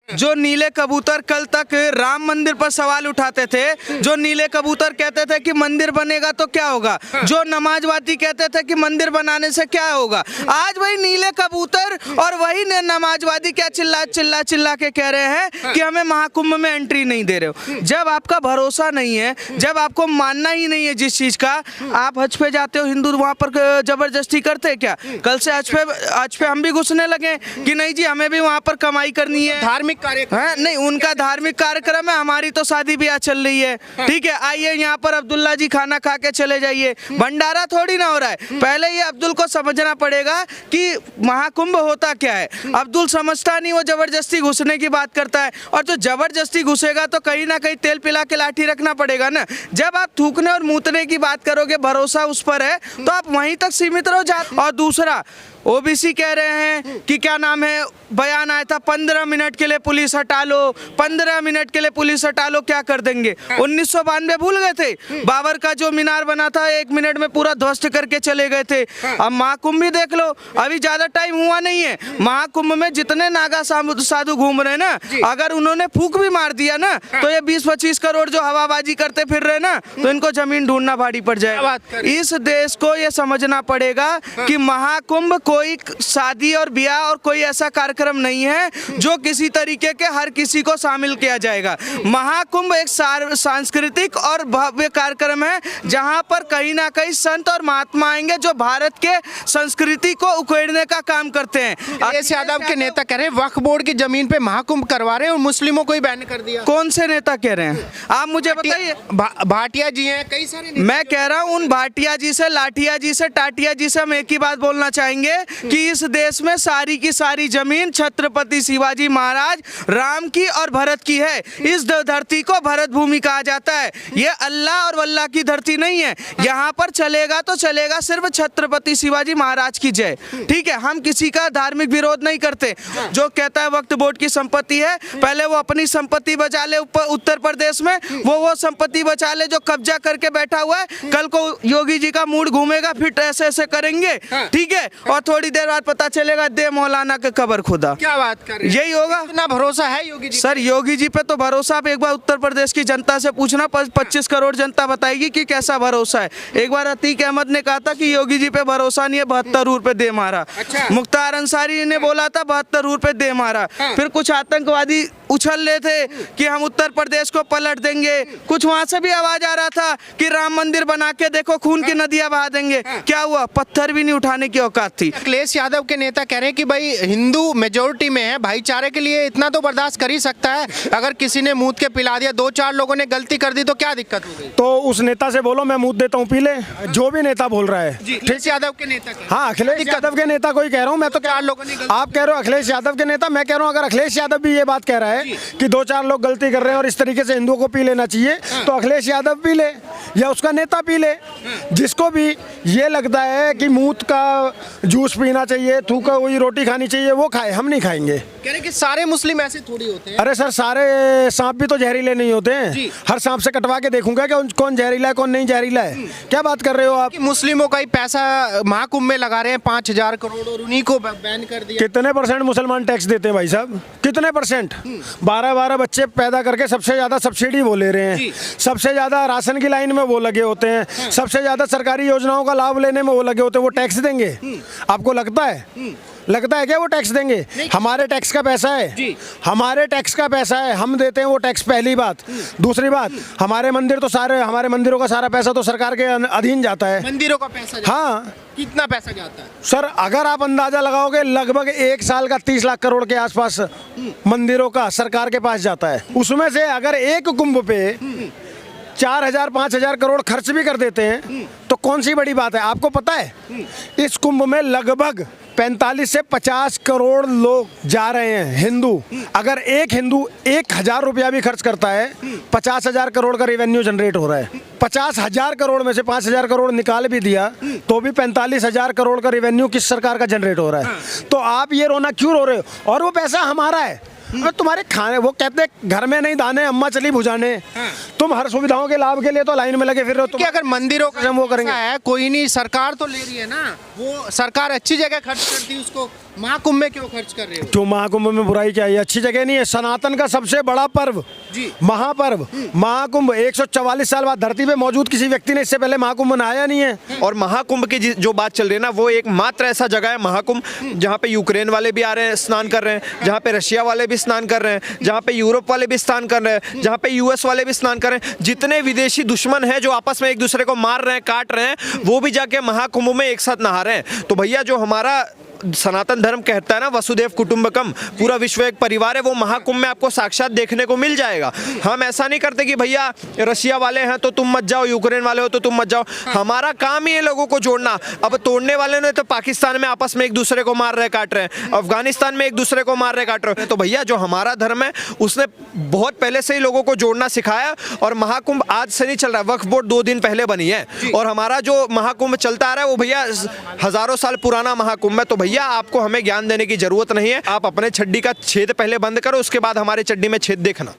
जो नीले कबूतर कल तक राम मंदिर पर सवाल उठाते थे, जो नीले कबूतर कहते थे कि मंदिर बनेगा तो क्या होगा, जो नमाजवादी कहते थे कि मंदिर बनाने से क्या होगा, आज वही नीले कबूतर और वही नमाजवादी क्या चिल्ला के कह रहे हैं कि हमें महाकुंभ में एंट्री नहीं दे रहे हो। जब आपका भरोसा नहीं है, जब आपको मानना ही नहीं है जिस चीज का, आप हज पे जाते हो, हिंदू वहां पर जबरदस्ती करते हैं क्या? कल से हज पे हम भी घुसने लगे कि नहीं जी हमें भी वहां पर कमाई करनी है, धार्मिक कार्यक्रम नहीं उनका धार्मिक कार्यक्रम है, हमारी तो शादी ब्याह चल रही है, ठीक है, आइए यहाँ पर अब्दुल्ला जी खाना खा के चले जाइए, भंडारा थोड़ी ना हो रहा है। पहले ये अब्दुल को समझना पड़ेगा कि महाकुंभ होता क्या है। अब्दुल समझता नहीं, वो जबरदस्ती घुसने की बात करता है, और जो जबरदस्ती घुसेगा तो कहीं ना कहीं तेल पिला के लाठी रखना पड़ेगा ना। जब आप थूकने और मूतने की बात करोगे, भरोसा उस पर है तो आप वहीं तक सीमित रहो जा। और दूसरा ओबीसी कह रहे हैं कि क्या नाम है, बयान आया था 15 मिनट के लिए पुलिस हटा लो, 15 मिनट के लिए पुलिस हटा लो, क्या कर देंगे? 1992 भूल गए थे, बाबर का जो मीनार बना था 1 मिनट में पूरा ध्वस्त करके चले गए थे। अब महाकुंभ भी देख लो, अभी ज्यादा टाइम हुआ नहीं है, महाकुंभ में जितने नागा साधु घूम रहे हैं ना, अगर उन्होंने फूक भी मार दिया ना तो ये 20-25 करोड़ जो हवाबाजी करते फिर रहे ना, तो इनको जमीन ढूंढना भारी पड़ जाएगा। इस देश को ये समझना पड़ेगा कि महाकुंभ कोई शादी और ब्याह और कोई ऐसा कार्यक्रम नहीं है जो किसी तरीके के हर किसी को शामिल किया जाएगा। महाकुंभ एक सांस्कृतिक और भव्य कार्यक्रम है जहां पर कहीं ना कहीं संत और महात्मा आएंगे जो भारत के संस्कृति को उकेड़ने का काम करते हैं। अखिलेश यादव के नेता कह रहे हैं वक्फ बोर्ड की जमीन पे महाकुंभ करवा रहे हैं और मुस्लिमों को ही बैन कर दिया। कौन से नेता कह रहे हैं आप मुझे बताइए? भाटिया जी हैं, कई सारे नेता। मैं कह रहा हूं उन भाटिया जी से, लाठिया जी से, टाटिया जी से हम एक ही बात बोलना चाहेंगे कि इस देश में सारी की सारी जमीन छत्रपति शिवाजी महाराज, राम की और भरत की है। इस धरती को भरत भूमि कहा जाता है। ये अल्लाह और वल्लाह की धरती नहीं है। यहाँ पर चलेगा तो चलेगा सिर्फ छत्रपति शिवाजी महाराज की जय, ठीक है। हम किसी का धार्मिक विरोध नहीं करते। जो कहता है वक्फ बोर्ड की संपत्ति है, पहले वो अपनी संपत्ति बचा ले, उत्तर प्रदेश में वो संपत्ति बचा ले जो कब्जा करके बैठा हुआ है। कल को योगी जी का मूड घूमेगा, फिर ऐसे ऐसे करेंगे, ठीक है, और थोड़ी देर बाद पता चलेगा दे मौलाना के कबर खुदा। क्या बात कर रहे हैं? यही होगा। इतना भरोसा है योगी जी? सर योगी जी पे तो भरोसा, आप एक बार उत्तर प्रदेश की जनता से पूछना, 25 करोड़ जनता बताएगी कि कैसा भरोसा है। एक बार अतीक अहमद ने कहा था कि योगी जी पे भरोसा नहीं है, 72 रुपए दे मारा। अच्छा। मुख्तार अंसारी ने बोला था 72 रुपए दे मारा। फिर कुछ आतंकवादी उछल रहे थे कि हम उत्तर प्रदेश को पलट देंगे। कुछ वहां से भी आवाज आ रहा था कि राम मंदिर बना के देखो, खून की नदियां बहा देंगे। क्या हुआ? पत्थर भी नहीं उठाने की औकात थी। अखिलेश यादव के नेता कह रहे हैं कि भाई हिंदू मेजोरिटी में है, भाईचारे के लिए इतना तो बर्दाश्त कर ही सकता है, अगर किसी ने मूत के पिला दिया, 2-4 लोगों ने गलती कर दी तो क्या दिक्कत हो गई? तो उस नेता से बोलो मैं मूत देता हूँ, पी ले। जो भी नेता बोल रहा है। अखिलेश यादव के नेता हाँ, अखिलेश यादव के नेता को ही कह रहा हूँ मैं तो। 4 लोगों ने आप कह रहे हो अखिलेश यादव के नेता, मैं कह रहा हूँ अगर अखिलेश यादव भी ये बात कह रहा है कि 2-4 लोग गलती कर रहे हैं और इस तरीके से हिंदुओं को पी लेना चाहिए, तो अखिलेश यादव पी ले या उसका नेता पी ले। जिसको भी ये लगता है कि मूत का जूस पीना चाहिए, थूका हुई रोटी खानी चाहिए, वो खाए, हम नहीं खाएंगे। कह रहे कि सारे मुस्लिम ऐसे थोड़ी होते हैं। अरे सर, सारे सांप भी तो जहरीले नहीं होते हैं। हर सांप से कटवा के देखूंगा कि कौन जहरीला है कौन नहीं जहरीला है। क्या बात कर रहे हो आप? मुस्लिमों का ही पैसा महाकुंभ में लगा रहे हैं 5000 करोड़ और उन्हीं को बैन कर दिया। कितने % मुसलमान टैक्स देते हैं भाई साहब? कितने %? 12 बच्चे पैदा करके सबसे ज्यादा सब्सिडी वो ले रहे हैं, सबसे ज्यादा राशन की लाइन में वो लगे होते हैं, सबसे ज्यादा सरकारी योजनाओं का लाभ लेने में वो लगे होते हैं। वो टैक्स देंगे? आपको लगता है क्या वो टैक्स देंगे? हमारे टैक्स का पैसा है, हमारे टैक्स का पैसा है, हम देते हैं वो टैक्स। पहली बात। दूसरी बात, हमारे मंदिरों का सारा पैसा तो सरकार के अधीन जाता है। मंदिरों का पैसा? हाँ। कितना पैसा जाता है सर? अगर आप अंदाजा लगाओगे लगभग 1 साल का 30 लाख करोड़ के आसपास मंदिरों का सरकार के पास जाता है। उसमें से अगर एक कुंभ पे 4000-5000 करोड़ खर्च भी कर देते हैं तो कौन सी बड़ी बात है? आपको पता है इस कुंभ में लगभग 45 से 50 करोड़ लोग जा रहे हैं हिंदू। अगर एक हिंदू 1000 रुपया भी खर्च करता है, 50,000 करोड़ का रेवेन्यू जनरेट हो रहा है। 50,000 करोड़ में से 5,000 करोड़ निकाल भी दिया तो भी 45,000 करोड़ का रेवेन्यू किस सरकार का जनरेट हो रहा है? तो आप ये रोना क्यों रो रहे हो? और वो पैसा हमारा है। और तुम्हारे खाने, वो कहते हैं घर में नहीं दाने अम्मा चली भुजाने। तुम हर सुविधाओं के लाभ के लिए तो लाइन में लगे फिर रहे हो। अगर मंदिरों का वो करेंगे है, कोई नहीं, सरकार तो ले रही है ना, वो सरकार अच्छी जगह खर्च करती है उसको। महाकुंभ में क्यों खर्च कर रहे हो? क्यों महाकुंभ में बुराई क्या है? ये अच्छी जगह नहीं है। सनातन का सबसे बड़ा पर्व जी। महापर्व महाकुंभ 144 साल बाद धरती पे मौजूद किसी व्यक्ति ने इससे पहले महाकुंभ मनाया नहीं है। और महाकुंभ की जो बात चल रही है ना, वो एक मात्र ऐसा जगह है महाकुंभ जहाँ पे यूक्रेन वाले भी आ रहे हैं, स्नान कर रहे हैं, जहाँ पे रशिया वाले भी स्नान कर रहे हैं, जहाँ पे यूरोप वाले भी स्नान कर रहे हैं, जहाँ पे यूएस वाले भी स्नान कर रहे हैं। जितने विदेशी दुश्मन हैं जो आपस में एक दूसरे को मार रहे हैं, काट रहे हैं, वो भी जाके महाकुंभ में एक साथ नहा रहे हैं। तो भैया जो हमारा सनातन धर्म कहता है ना, वसुदेव कुटुंबकम, पूरा विश्व एक परिवार है, वो महाकुंभ में आपको साक्षात देखने को मिल जाएगा। हम ऐसा नहीं करते कि भैया रशिया वाले हैं तो तुम मत जाओ, यूक्रेन वाले हो तो तुम मत जाओ। हमारा काम ही है लोगों को जोड़ना। अब तोड़ने वाले ने तो पाकिस्तान में आपस में एक दूसरे को मार रहे काट रहे हैं, अफगानिस्तान में एक दूसरे को मार रहे काट रहे हैं। तो भैया जो हमारा धर्म है उसने बहुत पहले से ही लोगों को जोड़ना सिखाया। और महाकुंभ आज से नहीं चल रहा है, वक्फ बोर्ड 2 दिन पहले बनी है। और हमारा जो महाकुंभ चलता आ रहा है वो भैया हजारों साल पुराना महाकुंभ है। तो भैया आपको हमें ज्ञान देने की जरूरत नहीं है। आप अपने चड्डी का छेद पहले बंद करो, उसके बाद हमारे चड्डी में छेद देखना।